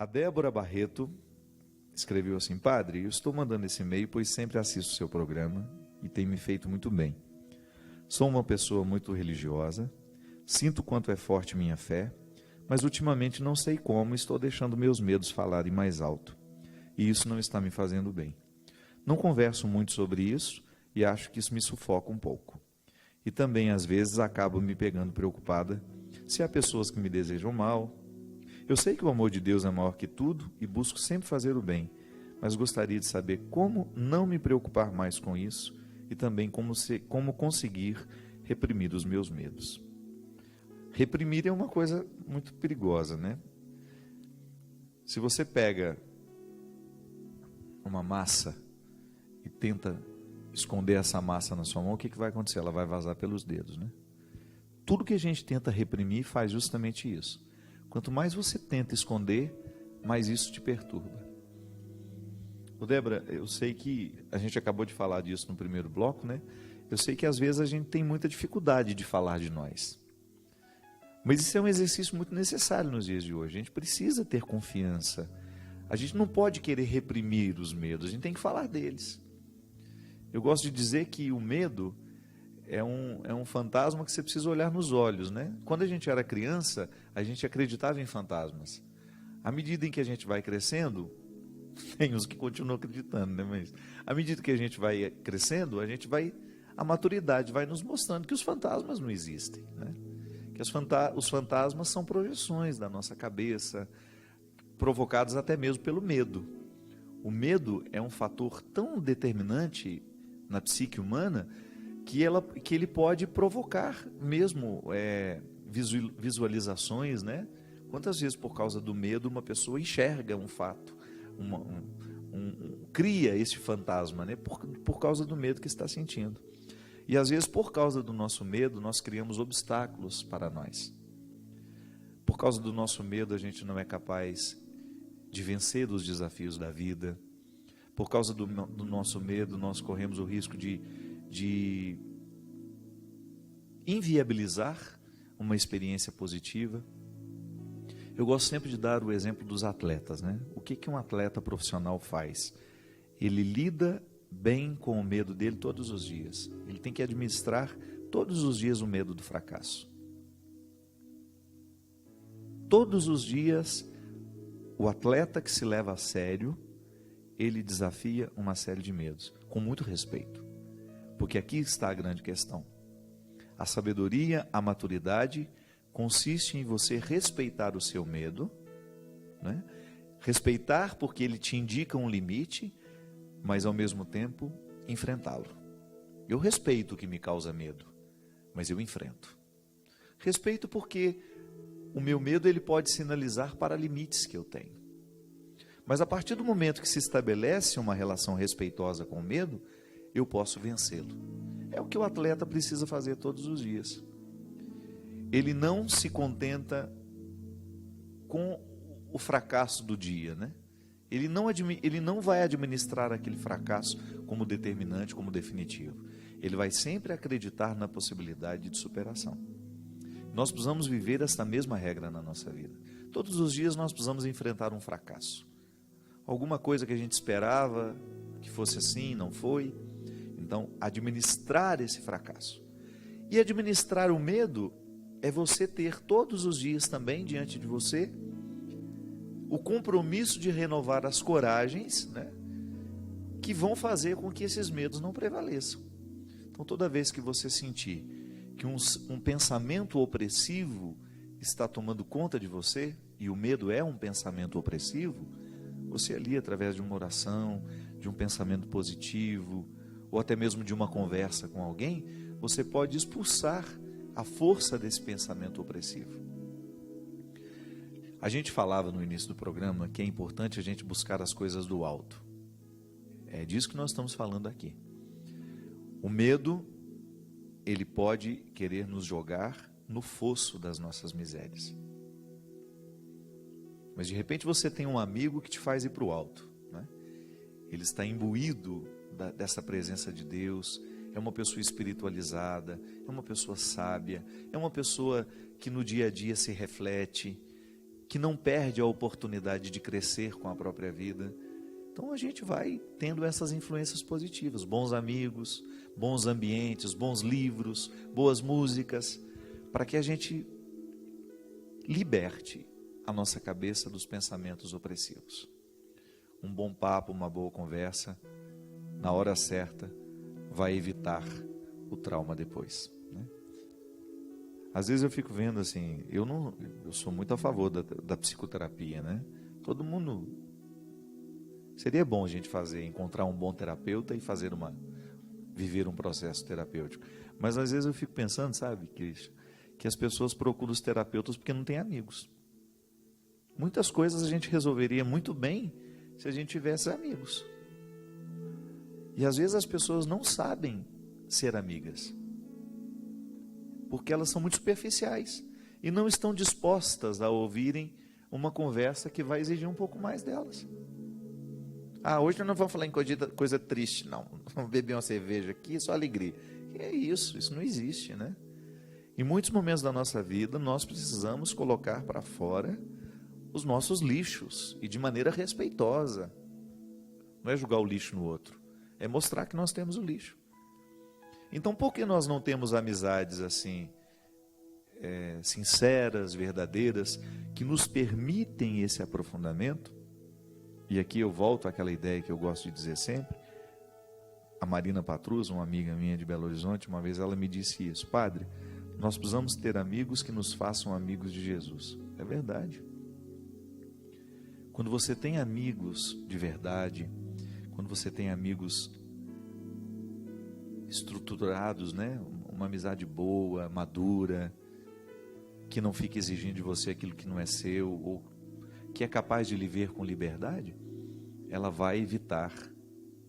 A Débora Barreto escreveu assim: Padre, eu estou mandando esse e-mail pois sempre assisto o seu programa e tem me feito muito bem. Sou uma pessoa muito religiosa, sinto quanto é forte minha fé, mas ultimamente não sei como estou deixando meus medos falarem mais alto. E isso não está me fazendo bem. Não converso muito sobre isso e acho que isso me sufoca um pouco. E também, às vezes, acabo me pegando preocupada se há pessoas que me desejam mal. Eu sei que o amor de Deus é maior que tudo e busco sempre fazer o bem, mas gostaria de saber como não me preocupar mais com isso e também como conseguir reprimir os meus medos. Reprimir é uma coisa muito perigosa, né? Se você pega uma massa e tenta esconder essa massa na sua mão, o que vai acontecer? Ela vai vazar pelos dedos, né? Tudo que a gente tenta reprimir faz justamente isso. Quanto mais você tenta esconder, mais isso te perturba. Ô Débora, eu sei que a gente acabou de falar disso no primeiro bloco, né? Eu sei que às vezes a gente tem muita dificuldade de falar de nós. Mas isso é um exercício muito necessário nos dias de hoje. A gente precisa ter confiança. A gente não pode querer reprimir os medos, a gente tem que falar deles. Eu gosto de dizer que o medo é um fantasma que você precisa olhar nos olhos, né? Quando a gente era criança, a gente acreditava em fantasmas. À medida em que a gente vai crescendo, tem uns que continuam acreditando, né? Mas à medida que a gente vai crescendo, a maturidade vai nos mostrando que os fantasmas não existem, né? Que os fantasmas são projeções da nossa cabeça, provocados até mesmo pelo medo. O medo é um fator tão determinante na psique humana que ele pode provocar mesmo visualizações, né? Quantas vezes por causa do medo uma pessoa enxerga um fato, cria esse fantasma, né? Por causa do medo que está sentindo. E às vezes por causa do nosso medo nós criamos obstáculos para nós. Por causa do nosso medo a gente não é capaz de vencer os desafios da vida. Por causa do nosso medo nós corremos o risco de inviabilizar uma experiência positiva. Eu gosto sempre de dar o exemplo dos atletas, né? O que um atleta profissional faz? Ele lida bem com o medo dele todos os dias. Ele tem que administrar todos os dias o medo do fracasso. Todos os dias, o atleta que se leva a sério, ele desafia uma série de medos, com muito respeito. Porque aqui está a grande questão. A sabedoria, a maturidade, consiste em você respeitar o seu medo, né? Respeitar porque ele te indica um limite, mas ao mesmo tempo enfrentá-lo. Eu respeito o que me causa medo, mas eu enfrento. Respeito porque o meu medo ele pode sinalizar para limites que eu tenho. Mas a partir do momento que se estabelece uma relação respeitosa com o medo, eu posso vencê-lo. É o que o atleta precisa fazer todos os dias. Ele não se contenta com o fracasso do dia, né? Ele não vai administrar aquele fracasso como determinante, como definitivo. Ele vai sempre acreditar na possibilidade de superação. Nós precisamos viver esta mesma regra na nossa vida. Todos os dias nós precisamos enfrentar um fracasso. Alguma coisa que a gente esperava que fosse assim, não foi. Então, administrar esse fracasso. E administrar o medo é você ter todos os dias também diante de você o compromisso de renovar as coragens, né, que vão fazer com que esses medos não prevaleçam. Então, toda vez que você sentir que um pensamento opressivo está tomando conta de você, e o medo é um pensamento opressivo, você ali, através de uma oração, de um pensamento positivo, ou até mesmo de uma conversa com alguém, você pode expulsar a força desse pensamento opressivo. A gente falava no início do programa que é importante a gente buscar as coisas do alto. É disso que nós estamos falando aqui. O medo, ele pode querer nos jogar no fosso das nossas misérias. Mas de repente você tem um amigo que te faz ir para o alto, né? Ele está imbuído dessa presença de Deus, é uma pessoa espiritualizada, é uma pessoa sábia, é uma pessoa que no dia a dia se reflete, que não perde a oportunidade de crescer com a própria vida. Então a gente vai tendo essas influências positivas, bons amigos, bons ambientes, bons livros, boas músicas, para que a gente liberte a nossa cabeça dos pensamentos opressivos. Um bom papo, uma boa conversa, na hora certa, vai evitar o trauma depois, né? Às vezes eu fico vendo assim, eu sou muito a favor da psicoterapia, né? Todo mundo, seria bom a gente encontrar um bom terapeuta e viver um processo terapêutico. Mas às vezes eu fico pensando, sabe, Cristian, que as pessoas procuram os terapeutas porque não têm amigos. Muitas coisas a gente resolveria muito bem se a gente tivesse amigos. E às vezes as pessoas não sabem ser amigas, porque elas são muito superficiais e não estão dispostas a ouvirem uma conversa que vai exigir um pouco mais delas. Hoje nós não vamos falar em coisa triste, não. Vamos beber uma cerveja aqui, só alegria. E é isso não existe, né? Em muitos momentos da nossa vida, nós precisamos colocar para fora os nossos lixos, e de maneira respeitosa. Não é jogar o lixo no outro, é mostrar que nós temos o lixo. Então, por que nós não temos amizades assim, sinceras, verdadeiras, que nos permitem esse aprofundamento? E aqui eu volto àquela ideia que eu gosto de dizer sempre. A Marina Patrus, uma amiga minha de Belo Horizonte, uma vez ela me disse isso: padre, nós precisamos ter amigos que nos façam amigos de Jesus. É verdade. Quando você tem amigos de verdade, quando você tem amigos estruturados, né? Uma amizade boa, madura, que não fica exigindo de você aquilo que não é seu, ou que é capaz de lhe ver com liberdade, ela vai evitar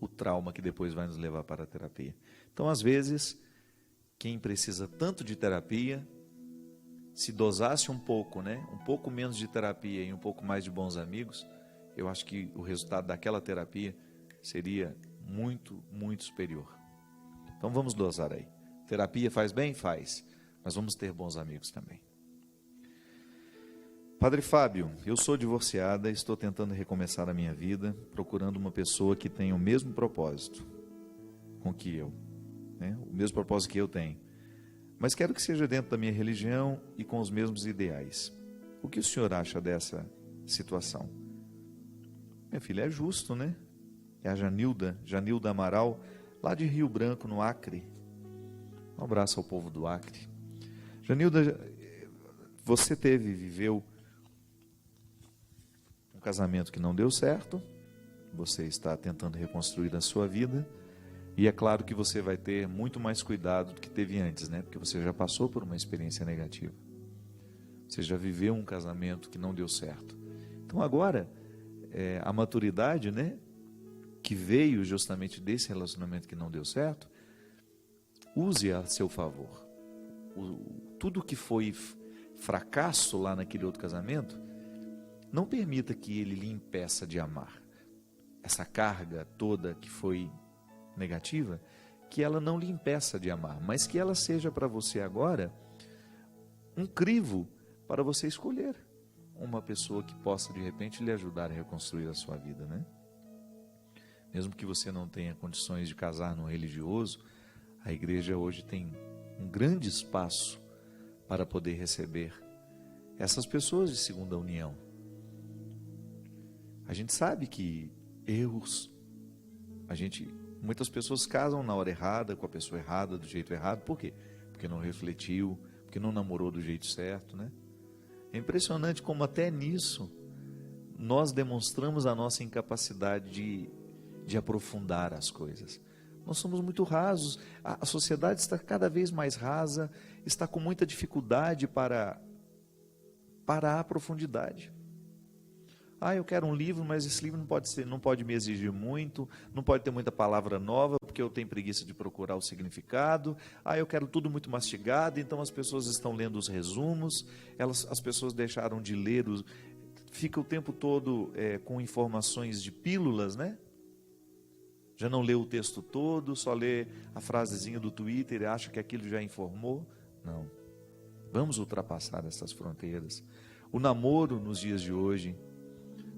o trauma que depois vai nos levar para a terapia. Então, às vezes, quem precisa tanto de terapia, se dosasse um pouco, né? Um pouco menos de terapia e um pouco mais de bons amigos, eu acho que o resultado daquela terapia seria muito, muito superior. Então vamos dosar aí. Terapia faz bem? Faz. Mas vamos ter bons amigos também. Padre Fábio, eu sou divorciada e estou tentando recomeçar a minha vida, procurando uma pessoa que tenha o mesmo propósito com que eu, né? O mesmo propósito que eu tenho. Mas quero que seja dentro da minha religião e com os mesmos ideais. O que o senhor acha dessa situação? Minha filha, é justo, né? É a Janilda Amaral, lá de Rio Branco, no Acre. Um abraço ao povo do Acre. Janilda, você viveu um casamento que não deu certo, você está tentando reconstruir a sua vida, e é claro que você vai ter muito mais cuidado do que teve antes, né? Porque você já passou por uma experiência negativa. Você já viveu um casamento que não deu certo. Então agora, a maturidade, né? Que veio justamente desse relacionamento que não deu certo, use a seu favor. Tudo que foi fracasso lá naquele outro casamento, não permita que ele lhe impeça de amar. Essa carga toda que foi negativa, que ela não lhe impeça de amar, mas que ela seja para você agora um crivo para você escolher uma pessoa que possa de repente lhe ajudar a reconstruir a sua vida, né? Mesmo que você não tenha condições de casar no religioso, a igreja hoje tem um grande espaço para poder receber essas pessoas de segunda união. A gente sabe que muitas pessoas casam na hora errada, com a pessoa errada, do jeito errado. Por quê? Porque não refletiu, porque não namorou do jeito certo, né? É impressionante como até nisso nós demonstramos a nossa incapacidade de aprofundar as coisas. Nós somos muito rasos, a sociedade está cada vez mais rasa, está com muita dificuldade para a profundidade. Eu quero um livro, mas esse livro não pode me exigir muito, não pode ter muita palavra nova, porque eu tenho preguiça de procurar o significado. Eu quero tudo muito mastigado, então as pessoas estão lendo os resumos, as pessoas deixaram de ler, fica o tempo todo com informações de pílulas, né? Já não lê o texto todo, só lê a frasezinha do Twitter e acha que aquilo já informou. Não. Vamos ultrapassar essas fronteiras. O namoro nos dias de hoje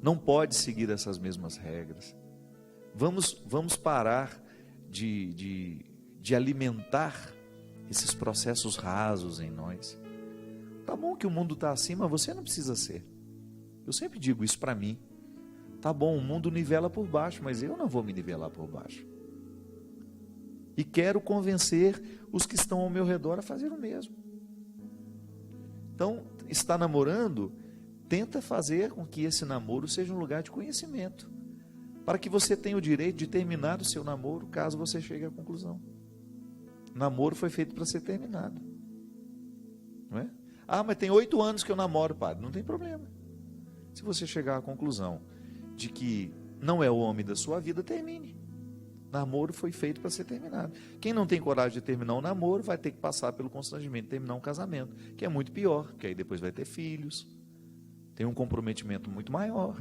não pode seguir essas mesmas regras. Vamos parar de alimentar esses processos rasos em nós. Tá bom que o mundo está assim, mas você não precisa ser. Eu sempre digo isso para mim. Tá bom, o mundo nivela por baixo, mas eu não vou me nivelar por baixo. E quero convencer os que estão ao meu redor a fazer o mesmo. Então, está namorando, tenta fazer com que esse namoro seja um lugar de conhecimento, para que você tenha o direito de terminar o seu namoro, caso você chegue à conclusão. O namoro foi feito para ser terminado. Não é? Ah, mas tem 8 anos que eu namoro, padre. Não tem problema. Se você chegar à conclusão de que não é o homem da sua vida, termine. Namoro foi feito para ser terminado. Quem não tem coragem de terminar um namoro vai ter que passar pelo constrangimento de terminar um casamento, que é muito pior, porque aí depois vai ter filhos, tem um comprometimento muito maior.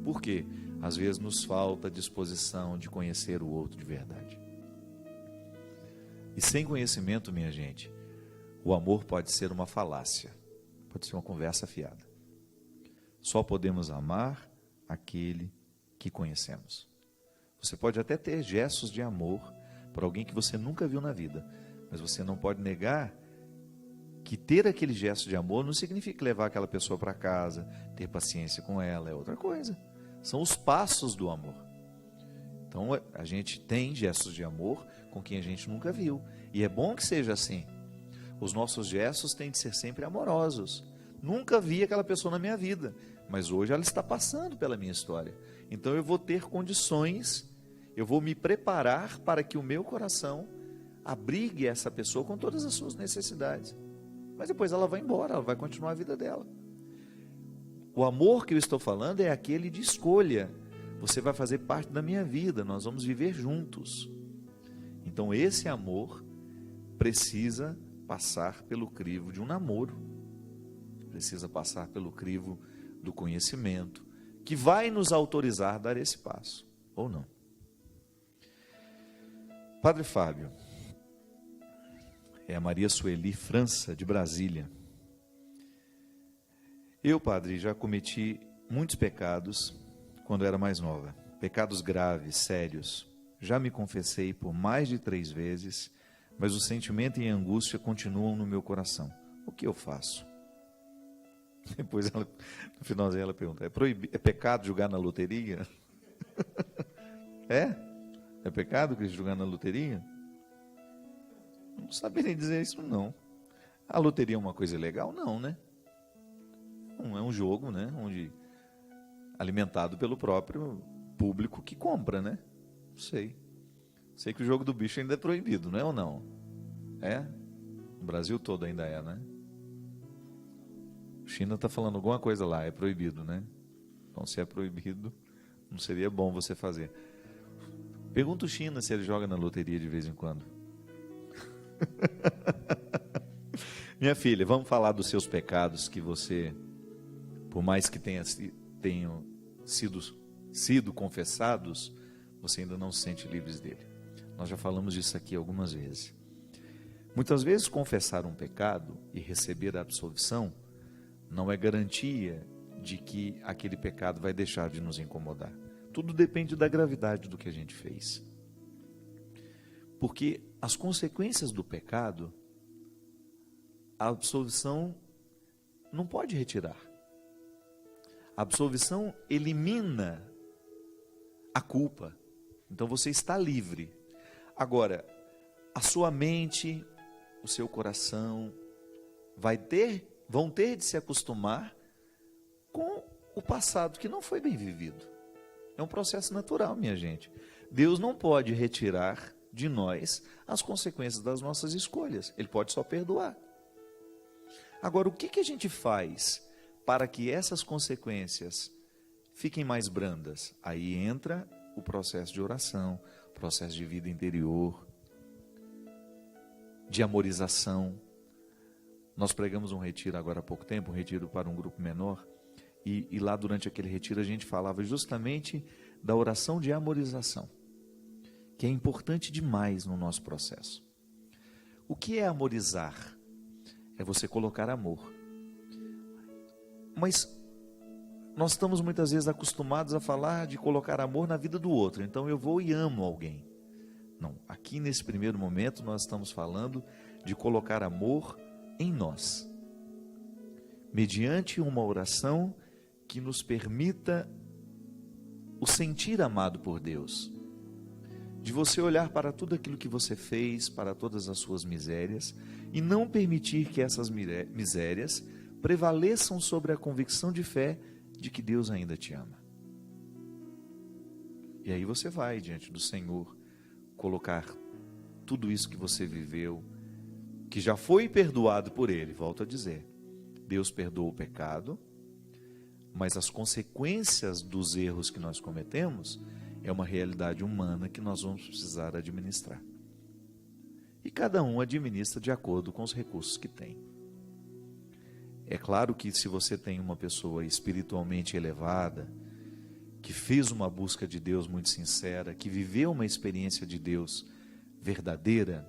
Por quê? Às vezes nos falta disposição de conhecer o outro de verdade. E sem conhecimento, minha gente, o amor pode ser uma falácia, pode ser uma conversa fiada. Só podemos amar aquele que conhecemos. Você pode até ter gestos de amor por alguém que você nunca viu na vida, mas você não pode negar que ter aquele gesto de amor não significa levar aquela pessoa para casa, ter paciência com ela, é outra coisa. São os passos do amor. Então a gente tem gestos de amor com quem a gente nunca viu, e é bom que seja assim. Os nossos gestos têm de ser sempre amorosos. Nunca vi aquela pessoa na minha vida, mas hoje ela está passando pela minha história. Então eu vou ter condições, eu vou me preparar para que o meu coração abrigue essa pessoa com todas as suas necessidades. Mas depois ela vai embora, ela vai continuar a vida dela. O amor que eu estou falando é aquele de escolha. Você vai fazer parte da minha vida, nós vamos viver juntos. Então esse amor precisa passar pelo crivo de um namoro. Precisa passar pelo crivo do conhecimento, que vai nos autorizar a dar esse passo, ou não. Padre Fábio, é a Maria Sueli França, de Brasília. Eu, padre, já cometi muitos pecados quando era mais nova. Pecados graves, sérios. Já me confessei por mais de 3 vezes, mas o sentimento e a angústia continuam no meu coração. O que eu faço? Depois, no finalzinho, ela pergunta, é pecado jogar na loteria? É? É pecado que jogar na loteria? Não saberia dizer isso, não. A loteria é uma coisa legal? Não, né? Não é um jogo, né? Onde, alimentado pelo próprio público que compra, né? Não sei. Sei que o jogo do bicho ainda é proibido, não é ou não? É? No Brasil todo ainda é, né? China está falando alguma coisa lá, é proibido, né? Então, se é proibido, não seria bom você fazer. Pergunta o China se ele joga na loteria de vez em quando. Minha filha, vamos falar dos seus pecados que você, por mais que tenham sido confessados, você ainda não se sente livre dele. Nós já falamos disso aqui algumas vezes. Muitas vezes confessar um pecado e receber a absolvição não é garantia de que aquele pecado vai deixar de nos incomodar. Tudo depende da gravidade do que a gente fez. Porque as consequências do pecado, a absolvição não pode retirar. A absolvição elimina a culpa. Então você está livre. Agora, a sua mente, o seu coração vão ter de se acostumar com o passado que não foi bem vivido. É um processo natural, minha gente. Deus não pode retirar de nós as consequências das nossas escolhas. Ele pode só perdoar. Agora, o que a gente faz para que essas consequências fiquem mais brandas? Aí entra o processo de oração, processo de vida interior, de amorização. Nós pregamos um retiro agora há pouco tempo, um retiro para um grupo menor, e lá durante aquele retiro a gente falava justamente da oração de amorização, que é importante demais no nosso processo. O que é amorizar? É você colocar amor. Mas nós estamos muitas vezes acostumados a falar de colocar amor na vida do outro. Então eu vou e amo alguém. Não, aqui nesse primeiro momento nós estamos falando de colocar amor em nós, mediante uma oração que nos permita o sentir amado por Deus, de você olhar para tudo aquilo que você fez, para todas as suas misérias, e não permitir que essas misérias prevaleçam sobre a convicção de fé de que Deus ainda te ama. E aí você vai diante do Senhor colocar tudo isso que você viveu, que já foi perdoado por Ele. Volto a dizer, Deus perdoa o pecado, mas as consequências dos erros que nós cometemos é uma realidade humana que nós vamos precisar administrar. E cada um administra de acordo com os recursos que tem. É claro que se você tem uma pessoa espiritualmente elevada, que fez uma busca de Deus muito sincera, que viveu uma experiência de Deus verdadeira,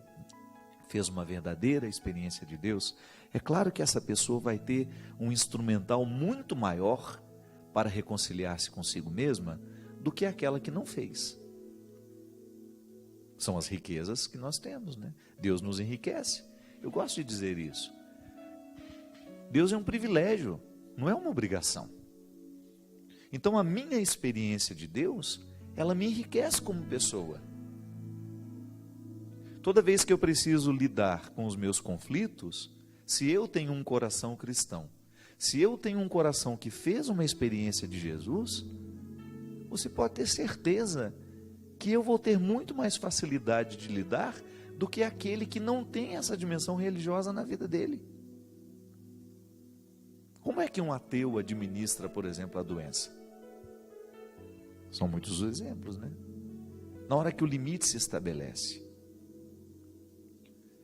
fez uma verdadeira experiência de Deus, é claro que essa pessoa vai ter um instrumental muito maior para reconciliar-se consigo mesma do que aquela que não fez. São as riquezas que nós temos, né? Deus nos enriquece. Eu gosto de dizer isso. Deus é um privilégio, não é uma obrigação. Então a minha experiência de Deus, ela me enriquece como pessoa. Toda vez que eu preciso lidar com os meus conflitos, se eu tenho um coração cristão, se eu tenho um coração que fez uma experiência de Jesus, você pode ter certeza que eu vou ter muito mais facilidade de lidar do que aquele que não tem essa dimensão religiosa na vida dele. Como é que um ateu administra, por exemplo, a doença? São muitos os exemplos, né? Na hora que o limite se estabelece.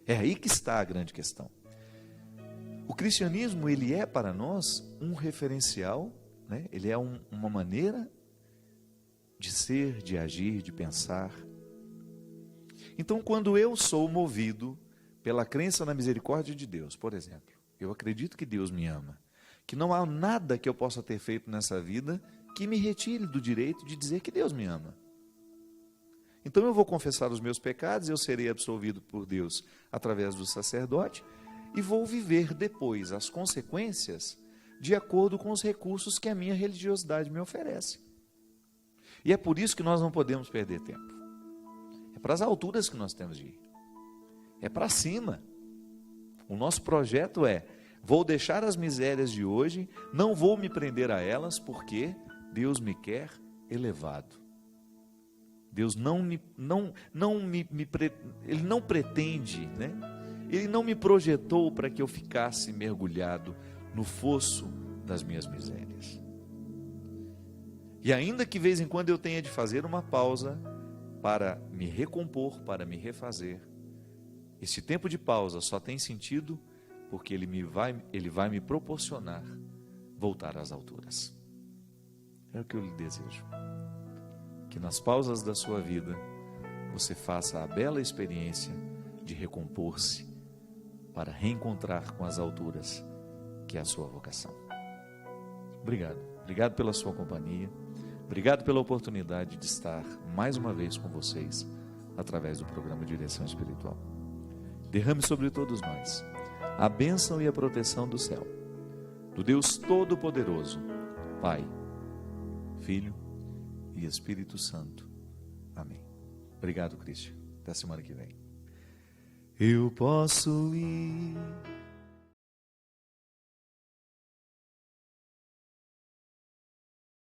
É aí que está a grande questão. O cristianismo, ele é para nós um referencial, né? Ele é uma maneira de ser, de agir, de pensar. Então, quando eu sou movido pela crença na misericórdia de Deus, por exemplo, eu acredito que Deus me ama, que não há nada que eu possa ter feito nessa vida que me retire do direito de dizer que Deus me ama. Então eu vou confessar os meus pecados, eu serei absolvido por Deus através do sacerdote e vou viver depois as consequências de acordo com os recursos que a minha religiosidade me oferece. E é por isso que nós não podemos perder tempo. É para as alturas que nós temos de ir. É para cima. O nosso projeto é: vou deixar as misérias de hoje, não vou me prender a elas, porque Deus me quer elevado. Deus Ele não pretende, né? Ele não me projetou para que eu ficasse mergulhado no fosso das minhas misérias. E ainda que de vez em quando eu tenha de fazer uma pausa para me recompor, para me refazer, esse tempo de pausa só tem sentido porque ele vai me proporcionar voltar às alturas. É o que eu lhe desejo. Que nas pausas da sua vida você faça a bela experiência de recompor-se para reencontrar com as alturas, que é a sua vocação. Obrigado. Obrigado pela sua companhia. Obrigado pela oportunidade de estar mais uma vez com vocês através do programa Direção Espiritual. Derrame sobre todos nós a bênção e a proteção do céu, do Deus Todo-Poderoso, Pai, Filho e Espírito Santo. Amém. Obrigado, Cristian. Até a semana que vem. Eu posso ir